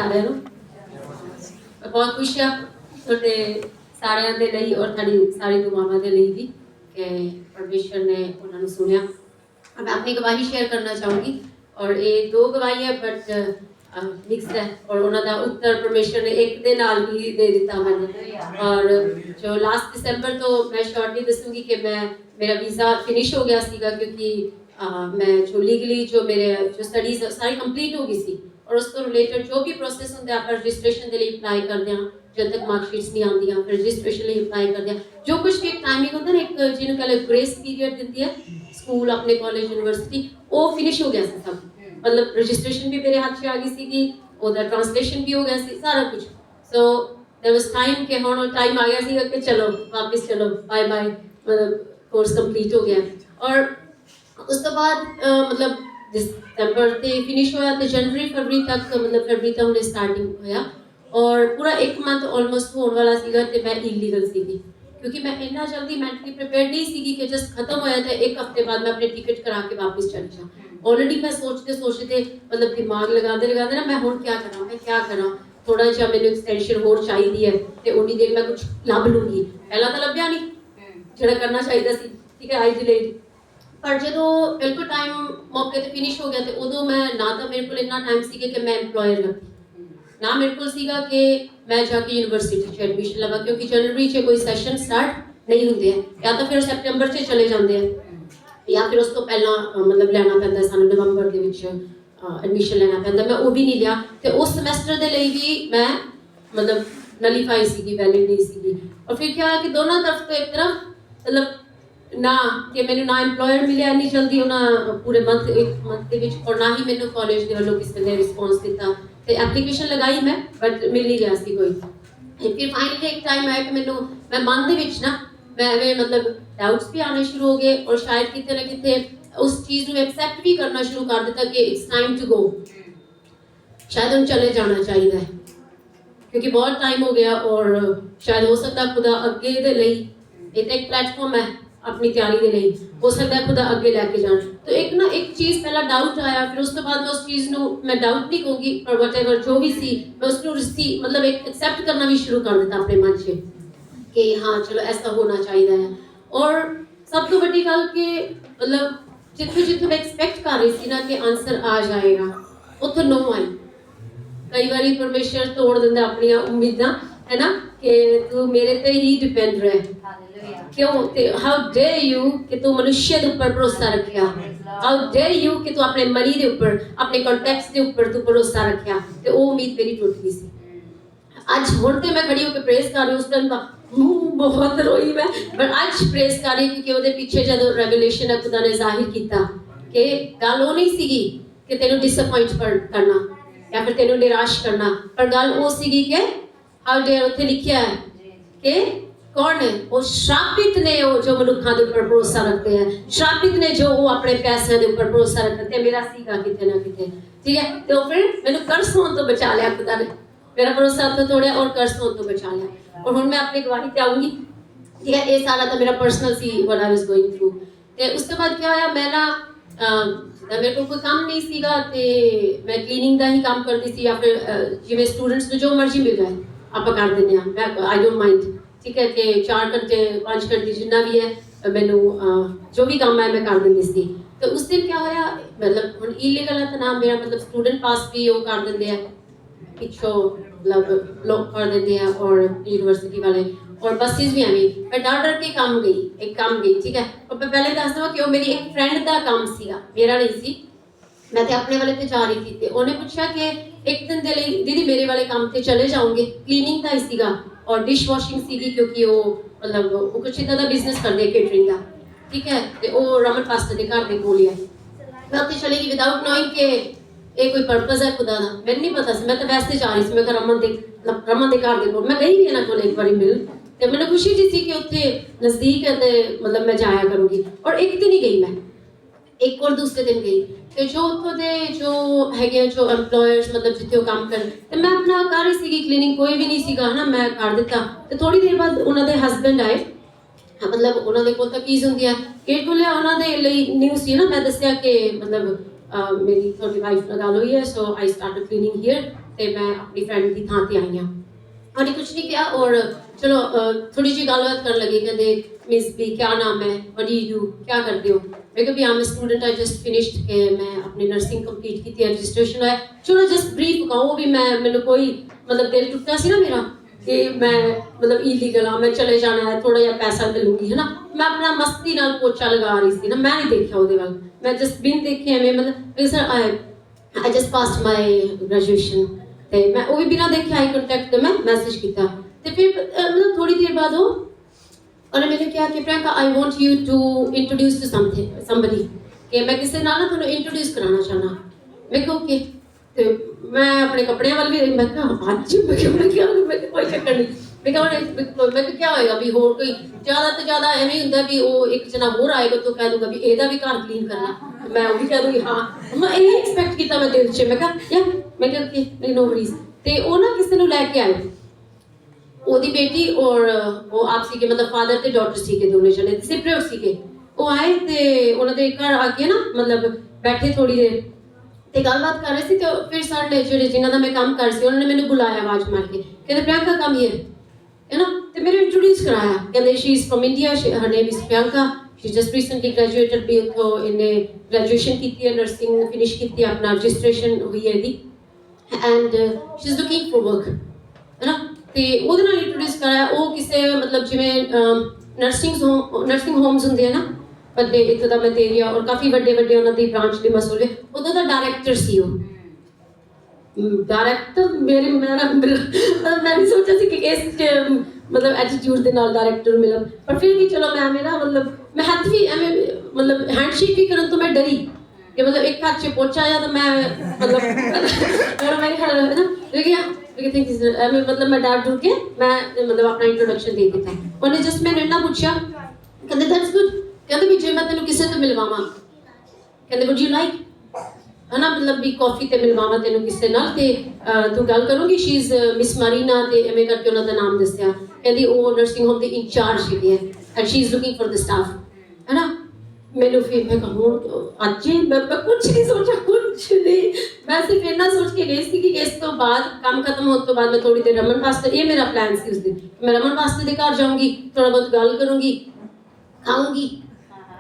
ਸਾਰਿਆਂ ਨੂੰ। ਮੈਂ ਬਹੁਤ ਖੁਸ਼ ਹਾਂ ਤੁਹਾਡੇ ਸਾਰਿਆਂ ਦੇ ਲਈ ਔਰ ਤੁਹਾਡੀ ਸਾਰੀ ਦੁਆਵਾਂ ਦੇ ਲਈ ਵੀ ਕਿ ਪਰਮੇਸ਼ਰ ਨੇ ਉਹਨਾਂ ਨੂੰ ਸੁਣਿਆ। मैं अपनी गवाही शेयर करना चाहूँगी और ये 2 गवाही है बट मिक्स है और उन्होंने उत्तर परमेश्वर ने एक दे नाल भी दे दिता मैंने। और जो लास्ट दिसंबर तो मैं शॉर्टली दसूँगी कि मैं मेरा वीज़ा फिनिश हो गया सीगा क्योंकि मैं जो लीगली जो मेरे जो स्टडीज़ सारी कंप्लीट हो गई सी और उस तो रिलेटेड जो भी प्रोसेस होंगे आप रजिस्ट्रेशन के लिए अप्लाई करते हैं जब तक मार्कशीट्स नहीं आती फिर रजिस्ट्रेशन लिए अप्लाई करते हैं जो कुछ भी एक टाइमिंग होता है ना एक जिन्होंने कहते ग्रेस पीरियड देती है स्कूल अपने कॉलेज यूनिवर्सिटी वो फिनिश हो गया था सब मतलब रजिस्ट्रेशन भी मेरे हाथ से आ गई सी कि ਉਹਦਾ ट्रांसलेशन भी हो गया सी सारा कुछ सो देयर वाज टाइम कि ਹੁਣ टाइम आ गया सी कि चलो वापस चलो बाय बाय मतलब कोर्स कंप्लीट हो गया और उस तो बाद मतलब दिसंबर से फिनिश होया तो जनवरी फरवरी तक मतलब फरवरी तक हमने स्टार्टिंग होया और पूरा 1 मंथ ऑलमोस्ट होने वाला सीगा ते मैं इलीगल सीगी क्योंकि मैं इतना जल्दी मेंटली प्रिपेयर नहीं सीगी कि जस्ट खत्म होया था 1 हफ्ते बाद मैं अपने टिकट करा के वापस चली जाऊँ। ऑलरेडी मैं सोचते मतलब दिमाग लगाते ना मैं हुण क्या करा थोड़ा जिहा मैनूं एक्सटेंशन होर चाहिदी है ते उन्नी देर मैं कुछ लभ लूँगी पहला तो लभ्या नहीं जिहड़ा करना चाहिदा सी ठीक है आई डिलेड पर जो बिल्कुल टाइम मौके ते फिनिश हो गया तो उदों मैं ना तो मेरे को इतना टाइम सी कि मैं एम्प्लॉयर लगी ना मेरे को सीगा कि मैं जाके यूनिवर्सिटी च एडमिशन लवा क्योंकि जनवरी च कोई सैशन स्टार्ट नहीं होंगे या तो फिर सैप्टेंबर च चले जाते हैं या फिर उस तो पहला मतलब लेना पैंदा सानू नवंबर दे विच एडमिशन लेना पैंदा मैं वो भी नहीं लिया तो उस समैस्टर दे लई भी मैं मतलब नलीफाई सीगी वैलिड नहीं सीगी और फिर क्या कि दोनों तरफ तो एक तरफ मतलब ना कि मैंने ना एम्प्लॉयर मिले इन्नी जल्दी उन्हें पूरे मंथ 1 मंथ के विच और ना ही मैंने कॉलेज के वालों किसी ने रिस्पॉन्स दिता तो एप्लीकेशन लगाई मैं बट मिल नहीं गया सी कोई फिर फाइनली एक टाइम आया कि मैं मन दे विच ना मैं मतलब डाउट्स भी आने शुरू हो गए और शायद कितने ना कितने उस चीज़ को एक्सेप्ट भी करना शुरू कर दिता कि इट्स टाइम टू गो शायद हम चले जाना चाहिए क्योंकि बहुत टाइम हो गया और शायद हो सकता खुदा अगे दे लई एक प्लेटफॉर्म है अपनी तैयारी के लिए हो सकता है खुदा अगे लैके जान तो एक चीज़ पहला डाउट आया फिर उस तो बाद मैं उस चीज़ को मैं डाउट नहीं कहूँगी पर वटएवर जो भी सी मैं उसको मतलब एक एक्सेप्ट करना भी शुरू कर दिता अपने मन से कि हाँ चलो ऐसा होना चाहिए है और सब तो बड़ी गल कि मतलब जितों मैं एक्सपैक्ट कर रही थी ना कि आंसर आ जाएगा उतो नो आई कई बार परमेश्वर तोड़ देंगे अपन उम्मीदां है ना कि तू मेरे ते ही डिपेंड रहे क्यों हाउ डेयर यू कि तू मनुष्य के ऊपर भरोसा रखिया हाउ डेयर यू कि तू अपने मनी के ऊपर अपने कॉन्टेक्स्ट के ऊपर तू भरोसा रखिया तो वो उम्मीद मेरी टूट गई सी आज हुण ते मैं खड़ी होकर प्रेस कर रही उस टाइम दा बहुत रोई मैं पर आज प्रेस कर रही क्योंकि ਉਹਦੇ ਪਿੱਛੇ ਜਦੋਂ ਰੈਵਲੇਸ਼ਨ खुदा ने जाहिर किया कि गल वो नहीं सीगी कि तेनू डिसअपॉइंट करना या फिर तेनू निराश करना पर गल वो सीगी कि हाउ डेयर उत्थे लिखिया है कि कौन है वो श्रापित ने वो जो मनुखा के ऊपर भरोसा रखते हैं श्रापित ने जो वो अपने पैसों के ऊपर भरोसा रखते हैं मेरा सीगा कितने ना कितने ठीक है तो फिर मैंने कर्ज होने तो बचा लिया खुदा ने मेरा भरोसा तो तोड़िया और कर्ज होने तो बचा लिया और हुण मैं अपनी गवाही ते आऊँगी ठीक है ये सारा तो मेरा personal see what I was going through ते उसके बाद क्या होया मैं ना मेरे को कोई काम नहीं सीगा ते मैं क्लीनिंग का ही काम करती थी या फिर जिवें स्टूडेंट्स को जो मर्जी मिल जाए आप कर देने मैं आई डोंट माइंड ठीक है कि 4 घंटे 5 घंटे जितना भी है मैनू जो भी काम है मैं कर देंदी सी तो उस दिन क्या होया मतलब हुण इलीगल है तो ना मेरा मतलब स्टूडेंट पास भी वो कर देंदे हैं पिछों मतलब लोग कर देते हैं और यूनिवर्सिटी वाले और बसेस भी हमें मैं डर के काम गई ठीक है और मैं पहले दस दूँ कि वो मेरी एक फ्रेंड का काम सीगा मेरा नहीं सी मैं तो अपने वाले पे जा रही थी तो उन्हें पूछा कि एक दिन दे लई दीदी मेरे वाले काम पे चले जाओगे क्लीनिंग का ही सीगा और डिश वॉशिंग सीगी क्योंकि वो मतलब वो कुछ इतना बिजनेस कर दिया केटरिंग का ठीक है तो वो रमन पास्टर के घर के कोल है मैं उत्थे चली गई विदाउट नोइंग कि ये कोई पर्पज है खुदा का मैंने नहीं पता मैं तो वैसे जा रही थी मैं रमन के घर के कोल मैं गई भी इन्होंने को एक बार मिल तो मैंने खुशी जी थी कि उत्थे नज़दीक है तो मतलब मैं जाया करूँगी और एक दिन ही गई मैं एक और दूसरे दिन गई तो जो उत्थों दे जो है जो एम्प्लॉयर्स मतलब जिथे काम कर तो मैं अपना कर रही सी क्लीनिंग कोई भी नहीं सीगा ना मैं कर दिता तो थोड़ी देर बाद उन्होंने हसबैंड आए मतलब उन्होंने कोल तां कीज़ हुंदियां गेट खोलिया उन्होंने लई न्यूज़ सी ना मैं दस्सिया कि मतलब मेरी थोड़ी वाइफ नाल गल हुई है सो आई स्टार्टेड क्लीनिंग हियर ਤੇ ਮੈਂ ਆਪਣੀ ਫਰੈਂਡ ਦੀ ਥਾਂ ਤੇ ਆਈ ਹਾਂ। ਉਹਨੇ ਕੁਝ ਨਹੀਂ ਕਿਹਾ और चलो थोड़ी जी गलबात करने लगी, कहते मिस बी क्या नाम है, व्हाट डू यू डू, क्या करते हो। मैं कहा भी I am student, I just finished के मैं अपनी नर्सिंग कंप्लीट की थी, रजिस्ट्रेशन है। चलो जस्ट ब्रीफ कहूँ भी मैं मैंने कोई मतलब दिल टुटा सी ना मेरा कि मैं मतलब इलीगल हाँ, मैं चले जाना है, थोड़ा जिहा पैसा मिलूंगी है ना। मैं अपना मस्ती नाल पोचा लगा रही थी ना, मैं नहीं देखा ਉਹਦੇ ਵੱਲ, मैं जस्ट बिन देखे ਐਵੇਂ मतलब sir I just passed my graduation ਤੇ ਮੈਂ ਉਹ ਵੀ ਬਿਨਾਂ ਦੇਖੇ ਆਈ ਕੰਟੈਕਟ ਤੇ ਮੈਂ ਮੈਸੇਜ ਕੀਤਾ ਤੇ ਫਿਰ मतलब थोड़ी देर बाद वो ਉਹਨੇ ਮੈਨੂੰ ਕਿਹਾ ਕਿ Priyanka I want you to introduce to somebody ਕਿ मैं ਕਿਸੇ ਨਾਲ ਨਾ ਤੁਹਾਨੂੰ ਇੰਟਰੋਡਿਊਸ ਕਰਾਉਣਾ ਚਾਹਨਾ। ਮੈਂ ਕਿਹਾ ਓਕੇ ਤੇ मैं अपने कपड़े वाल भी मैं कहा आज मैं कोई चक्कर नहीं। मैं कहा क्या होएगा भी होर कोई ज़्यादा तो ज़्यादा एवं ही होंगे भी वो एक जना होर आएगा तो कह दूंगा भी एदा भी घर क्लीन करना, मैं वो भी कह दूंगी हाँ। मैं यही एक्सपैक्ट किया मैं दिल से, मैं कहा यार मैं कहा कि नो वरीज ते वो ना किसी ने लैके आए ओदी बेटी और वो आप सी के मतलब फादर ते डॉटर सी के दोनों जने सेपरेट सी के वो आए ते उन्होंने घर आके ना मतलब बैठे थोड़ी देर ਤੇ ਗੱਲਬਾਤ ਕਰ ਰਹੇ ਸੀ ਤੇ ਫਿਰ ਸਰ ਨੇ ਜਿਹੜੇ ਜਿਨ੍ਹਾਂ ਦਾ ਮੈਂ ਕੰਮ ਕਰ ਸੀ ਉਹਨਾਂ ਨੇ ਮੈਨੂੰ ਬੁਲਾਇਆ ਆਵਾਜ਼ ਮਾਰ ਕੇ, ਕਹਿੰਦੇ ਪ੍ਰਿਯੰਕਾ ਕਮ ਹੀਅਰ ਹੈ ਨਾ, ਤੇ ਮੈਨੂੰ ਇੰਟਰੋਡਿਊਸ ਕਰਾਇਆ। ਕਹਿੰਦੇ she is from India, her name is Priyanka, she just recently graduated ਵੀ ਉੱਥੋਂ ਇਹਨੇ ਗ੍ਰੈਜੂਏਸ਼ਨ ਕੀਤੀ ਹੈ, ਨਰਸਿੰਗ ਫਿਨਿਸ਼ ਕੀਤੀ ਹੈ, ਆਪਣਾ ਰਜਿਸਟ੍ਰੇਸ਼ਨ ਹੋਈ ਹੈ ਇਹਦੀ and she is looking for work ਹੈ ਨਾ। ਤੇ ਉਹਦੇ ਨਾਲ ਇੰਟਰੋਡਿਊਸ ਕਰਾਇਆ। ਉਹ ਕਿਸੇ ਮਤਲਬ ਜਿਵੇਂ ਨਰਸਿੰਗ ਹੋਮਸ ਹੁੰਦੇ ਆ ਨਾ ਵੱਡੇ ਇੱਥੋਂ ਦਾ ਮਤੇਰੀਆ ਔਰ ਕਾਫੀ ਵੱਡੇ ਵੱਡੇ ਉਹਨਾਂ ਦੀ ਬ੍ਰਾਂਚ ਦੀ ਮਸੂਲੇ ਉਦੋਂ ਦਾ ਡਾਇਰੈਕਟਰ ਸੀ ਉਹ ਡਾਇਰੈਕਟਰ ਮੈਂ ਨਹੀਂ ਸੋਚਿਆ ਸੀ ਕਿ ਇਸ मतलब एटीट्यूड के नाल डायरेक्टर मिला, पर फिर भी चलो मैं मेरा मतलब मैं हाथ भी एवं मतलब हैंडशेक भी करन तो मैं डरी कि मतलब एक हाथ से पोचा आया तो मैं मतलब मेरे ख्याल है ना मतलब मैं डर डर के मैं मतलब अपना इंट्रोडक्शन दे दिता। उन्हें जस्ट मैंने इन्ना पूछा कहते दैट्स गुड, कहते भी जे मैं तेन किसी तो मिलवावा, कहते वुड यू लाइक है ना मतलब भी कॉफी ते मिलवावा तेन किसी नाल ते तू गल करूँगी शी इज मिस मारीना ते एवें करके उन्होंने नाम दसिया, कहती वो नर्सिंग होम के इंचार्ज है and she is looking for the staff है ना। मैंने फिर मैं कहूँ आज मैं कुछ नहीं सोचा, कुछ नहीं, मैं सिर्फ इतना सोच के गई थी कि इस तो बाद काम खत्म होने तो बाद मैं थोड़ी देर रमन पास्टर, ये मेरा प्लान थी उस दिन, मैं रमन पास्टर के घर जाऊँगी, थोड़ा बहुत गल करूँगी, खाऊँगी,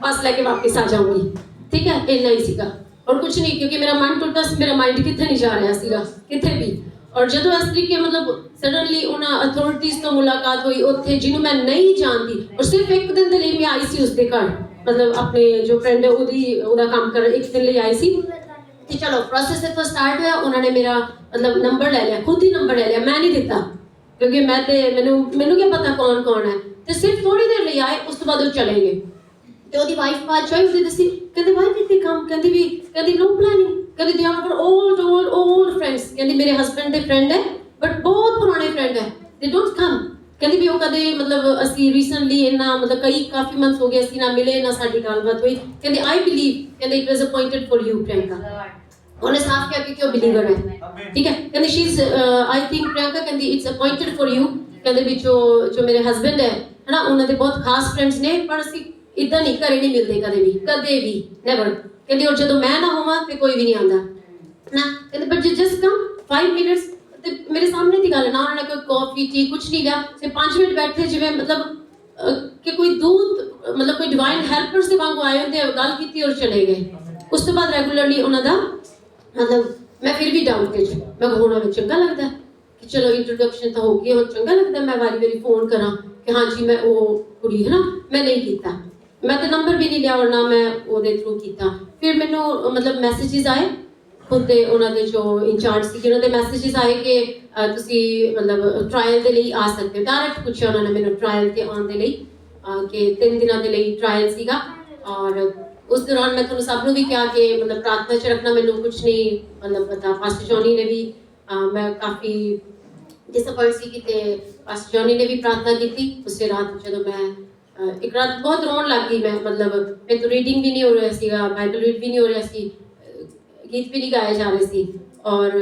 बस लेके वापस आ जाऊँगी, ठीक है, इतना ही सीगा और कुछ नहीं, क्योंकि मेरा मन टुटा, मेरा माइंड कितने नहीं जा रहा सीगा कितने भी। और जो इस तरीके मतलब सडनली उन्होंने अथॉरिटीज़ तो मुलाकात हुई उत्थे जिन्हों मैं नहीं जानती और सिर्फ एक दिन के लिए मैं आई सी उसके घर मतलब अपने जो फ्रेंड है उहदा काम कर एक दिन लिए आई सी कि चलो प्रोसेस इतना स्टार्ट हुआ। उन्होंने मेरा मतलब नंबर ले लिया, खुद ही नंबर ले लिया, मैं नहीं दिता क्योंकि मैं तो मैनू क्या पता कौन कौन है, तो सिर्फ थोड़ी देर लिए आए उस तो बाद वो चले गए। तो ਉਹਦੀ ਵਾਈਫ ਬਾਅਦ ਚੋਈ ਉਹਦੀ ਦੱਸੀ ਕਹਿੰਦੇ ਵਾਈ ਡਿਡ ਦੇ ਕਮ, ਕਹਿੰਦੀ ਨੋ ਪਲਾਨਿੰਗ, ਕਹਿੰਦੀ ਦੇ ਆਰ ਓਲਡ ਫਰੈਂਡਸ, ਕਹਿੰਦੀ ਮੇਰੇ ਹਸਬੈਂਡ ਦੇ ਫਰੈਂਡ ਹੈ ਬਟ ਬਹੁਤ ਪੁਰਾਣੇ ਫਰੈਂਡ ਹੈ, ਦੇ ਡੋਂਟ ਕਮ, ਕਹਿੰਦੀ ਵੀ ਉਹ ਕਦੇ ਮਤਲਬ ਅਸੀਂ ਰੀਸੈਂਟਲੀ ਇੰਨਾ ਮਤਲਬ ਕਾਫੀ ਮੰਥ ਹੋ ਗਏ ਅਸੀਂ ਨਾ ਮਿਲੇ ਨਾ ਸਾਡੀ ਗੱਲਬਾਤ ਹੋਈ, ਕਹਿੰਦੇ ਆਈ ਬਿਲੀਵ, ਕਹਿੰਦੇ it was appointed for you Priyanka. ਉਹਨੇ ਸਾਫ਼ ਕਿਹਾ ਕਿ ਉਹ ਬਿਲੀਵਰ ਹੈ, ਠੀਕ ਹੈ, ਕਹਿੰਦੀ she is I think Priyanka ਕਹਿੰਦੀ ਇਟਸ ਅਪਾਇੰਟਡ ਫॉर ਯੂ, ਕਹਿੰਦੇ ਵੀ ਜੋ ਮੇਰੇ ਹਸਬੈਂਡ ਹੈ ਨਾ ਉਹਨਾਂ ਦੇ ਬਹੁਤ ਖਾਸ ਫਰੈਂਡਸ ਨੇ ਪਰ ਅਸੀਂ इदा नहीं घरे नहीं मिलते कदे भी नैवर, कहते और जो मैं ना होवां तो कोई भी नहीं आता ना, कहते बट जस्ट कम 5 मिनट्स ते मेरे सामने की गल ना, उन्होंने कोई कॉफी टी कुछ नहीं लिया, सिर्फ 5 मिनट बैठे जिवें मतलब कि कोई दूत मतलब कोई डिवाइन हैल्पर से वांगू आए होंगे, गल की और चले गए। उस तो बाद रेगुलरली उन्होंने मतलब मैं फिर भी डाउट के मैं होना में चंगा लगता कि चलो इंट्रोडक्शन तो हो गई हुण चंगा लगता मैं वारी फोन करा कि हाँ जी मैं वो कुड़ी है ना, मैं नहीं किया, मैं तो नंबर भी नहीं लिया और ना मैं ਉਹਦੇ थ्रू किया। फिर मैनू मतलब मैसेजेस आए खुद ਦੇ ਉਹਨਾਂ ਦੇ जो इंचार्ज ਸੀ ਉਹਨਾਂ ਦੇ मैसेजेस आए कि ਤੁਸੀਂ मतलब ट्रायल ਦੇ ਲਈ ਆ ਸਕਦੇ ਹੋ। डायरेक्ट ਪੁੱਛਿਆ ਉਹਨਾਂ ਨੇ ਮੈਨੂੰ ट्रायल ਤੇ ਆਉਣ ਦੇ ਲਈ ਕਿ 3 ਦਿਨਾਂ ਦੇ ਲਈ ट्रायल ਸੀਗਾ और उस दौरान मैं ਤੁਹਾਨੂੰ ਸਭ ਨੂੰ ਵੀ ਕਿਹਾ ਕਿ मतलब प्रार्थना ਚ ਰੱਖਣਾ, ਮੈਨੂੰ कुछ नहीं मतलब पता। पास्टर जॉनी ने भी मैं काफ़ी डिसअपॉइंट सी कि पास्टर जॉनी ने भी प्रार्थना की उस रात ਜਦੋਂ मैं एक रात बहुत रोन लग गई, मैं मतलब मैं तो रीडिंग भी नहीं हो रहा सीगा, बाइबल रीड भी नहीं हो रहा सी, गीत भी नहीं गाए जा रहे सी और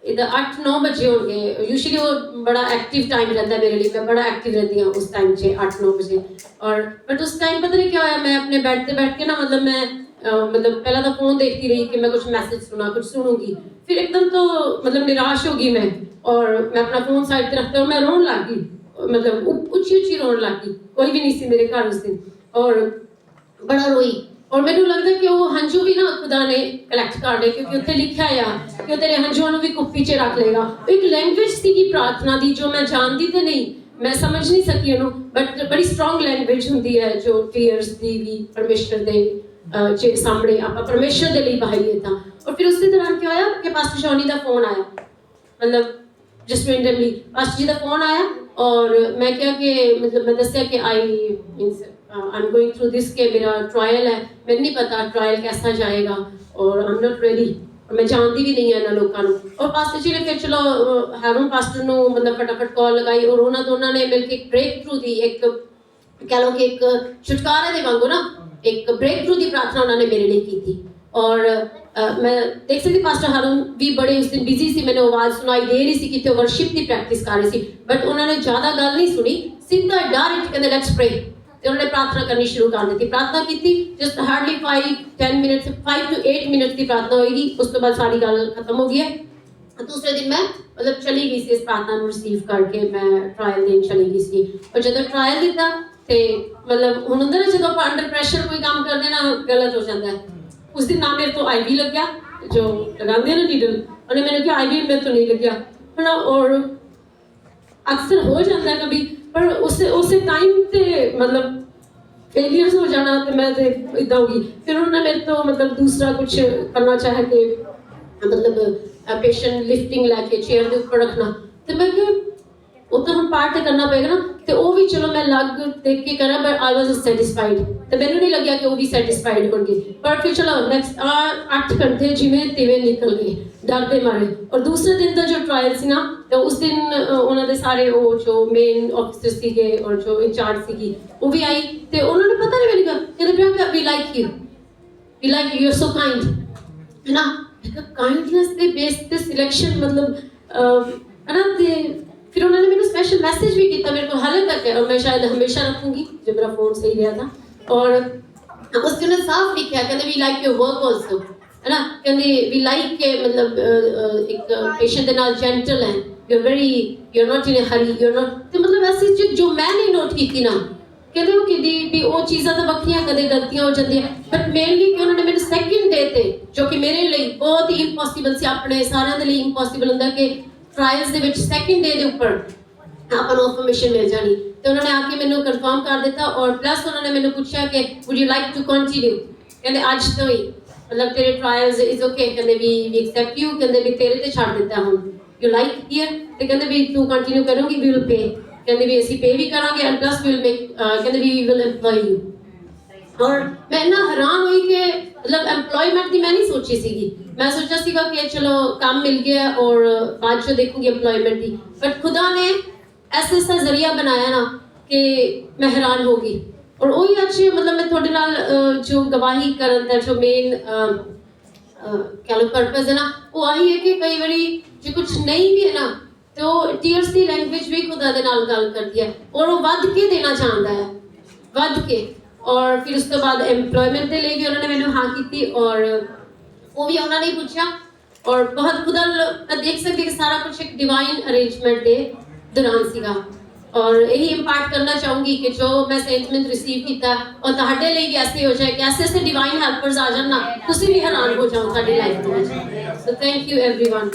इधर 8-9 बजे होंगे। यूजुअली वो बड़ा एक्टिव टाइम रहता है मेरे लिए, मैं बड़ा एक्टिव रहती हूँ उस टाइम से 8-9 बजे और बट उस टाइम पता नहीं क्या होया, मैं अपने बेड पे बैठ के ना मतलब मैं मतलब पहला तो फ़ोन देखती रही कि मैं कुछ मैसेज सुना कुछ सुनूंगी, फिर एकदम तो मतलब निराश हो गई मैं, और मैं अपना फोन साइड पे रखता और मैं रोने लग गई, मतलब उच्ची रोने लग गई। कोई भी नहीं सी मेरे घर उस दिन, और बड़ा रोई। और मैनू लगता कि वो हंझू भी ना खुदा ने कलैक्ट कर ले, क्योंकि उत्थे लिखा है कि तेरे हंझुआं भी कुप्पी च रख लेगा। एक लैंग्वेज सी प्रार्थना दी जो मैं जानती तो नहीं, मैं समझ नहीं सकी उन्होंने, बट बड़ी स्ट्रॉन्ग लैंग्वेज होंगी है जो टीयर्स दी भी परमेश्वर के सामने आप परमेश्वर के लिए बहाइए था। और फिर उसी दौरान क्या होया कि पास्टर शौनी का फोन आया, मतलब जस्ट रेंडमली पास्टर जी का फोन आया, और मैं क्या कि मतलब मैं दसिया कि I am going through this, के मेरा ट्रायल है, मैंने नहीं पता ट्रायल कैसा जाएगा, और आई एम नॉट रेडी, मैं जानती भी नहीं है इन्होंने लोगों को। और पास्टर जी ने फिर चलो हारून पास्टर को मतलब फटाफट कॉल लगाई, और उन्होंने दोनों ने मिलकर एक ब्रेक थ्रू दी, एक कह लो कि एक छुटकारे दे वांगू ना एक ब्रेक थ्रू की प्रार्थना उन्होंने मेरे लिए की थी। और मैं देख सकती पास्टर हारून भी बड़े उस दिन बिजी सी, मैंने आवाज़ सुनाई दे रही थी कि वर्शिप की प्रैक्टिस कर रही थी, बट उन्होंने ज़्यादा गल नहीं सुनी, सीधा डायरेक्ट कहते लेट्स प्रे, तो उन्होंने प्रार्थना करनी शुरू कर दी। प्रार्थना की थी just hardly 5-10 minute, 5 to 8 minute की प्रार्थना होगी, उस तो बाद सारी गल खत्म हो गई है। दूसरे दिन मैं मतलब चली गई सी इस प्रार्थना को रिसीव करके, मैं ट्रायल देन चली गई सी। और जब ट्रायल दिता तो मतलब हुण हुंदा ना जब अंडर प्रैशर कोई काम कर देना गलत हो जाता है। उस दिन ना मेरे तो आईवी लग गया, जो लगाते हैं ना नीडल, उन्हें मैंने कहा आईवी मेरे तो नहीं लग गया है ना, और अक्सर हो जाता है कभी, पर उस टाइम पे मतलब फेलियर्स हो जाना, तो मैं तो इदा होगी। फिर उन्होंने मेरे तो मतलब दूसरा कुछ करना चाहे कि मतलब पेशेंट लिफ्टिंग लैके चेयर के ऊपर रखना, तो मैं क्या वो तो हम पार्ट करना पेगा ना, तो वो भी चलो मैं लग देख के करा, बट आई वाज सैटिस्फाइड, तो मैंने नहीं लग्या कि वो भी सैटिस्फाइड होंगे। पर फिर चलो नेक्स्ट 8 घंटे जिमें तिवें निकल गए डर दे मारे। और दूसरे दिन का जो ट्रायल सी ना, तो उस दिन उन्होंने सारे वो जो मेन ऑफिसर सीगे और जो इंचार्ज सीगी वो भी आई, तो उन्होंने पता नहीं मैंने कहा कहते Priyanka we like you are so kind, है ना। काइंडनेस के बेस पे सिलेक्शन मतलब है ना। फिर उन्होंने मेरे स्पेशल मैसेज भी किया मेरे को हाले तक है, और मैं शायद हमेशा रखूंगी जब मेरा फोन सही रहा था। और उसके उन्होंने साफ लिखा कहते we like your work also, है ना, कहते वी लाइक के मतलब एक पेशेंट के नाल जेंटल है, you are very you are not in a hurry, you are not, तो मतलब ऐसी चीज जो मैं नहीं नोट की ना, कहते हो कि भी वो चीज़ां तो बखरियां कदे गलतियां हो जाती हैं, बट मेनली कि उन्होंने मेरे सैकेंड डे ते जो कि मेरे लिए बहुत ही इंपॉसिबल सी, अपने सारे के लिए इंपॉसिबल होंगे कि ट्रायल्स दे विच सैकेंड डे के ऊपर अपन इन्फॉर्मेशन मिल जानी, तो उन्होंने आके मैंने कंफर्म कर दिता। और प्लस उन्होंने मैंने पूछा कि would you like to continue, कहते आज तो ही मतलब तेरे ट्रायल्स इज ओके, कहते वी एक्सेप्ट यू, कहते भी तेरे ते छाड़ देता हम, यू लाइक हियर, तो कहते भी तू कंटिन्यू करूंगी, वी विल पे, कहते भी ऐसी पे भी करांगे and plus we will make, कहते वी विल एम्प्लॉय यू। और मैं ना हैरान हुई कि मतलब एम्प्लॉयमेंट की मैं नहीं सोची सीगी, मैं सोचा सीगा कि चलो काम मिल गया और बाद जो देखूंगी एम्प्लॉयमेंट की, बट खुदा ने ऐसा जरिया बनाया ना कि मैं हैरान होगी। और वही अच्छे मतलब मैं थोड़े नाल जो गवाही करन दा जो मेन कह लो पर्पस है ना, वो आई है कि कई बारी जो कुछ नहीं भी है ना, तो टीयर्स की लैंग्वेज भी खुदा दे नाल गल करती है, और वो वध के देना चाहता है, वध के। और फिर उसके बाद एम्प्लॉयमेंट के लिए भी उन्होंने मैंने हाँ की थी, और वो भी उन्होंने ही पूछा, और बहुत खुदा देख सकते कि सारा कुछ एक डिवाइन अरेंजमेंट के दौरान सीगा। और यही इम्पार्ट करना चाहूँगी कि जो मैं सेंटमेंट रिसीव किया और तुहाडे लिए भी ऐसे हो जाए कि ऐसे डिवाइन हेल्पर्स आ जाना, तुसी भी हैरान हो जाओ साडी लाइफ में। So thank you everyone.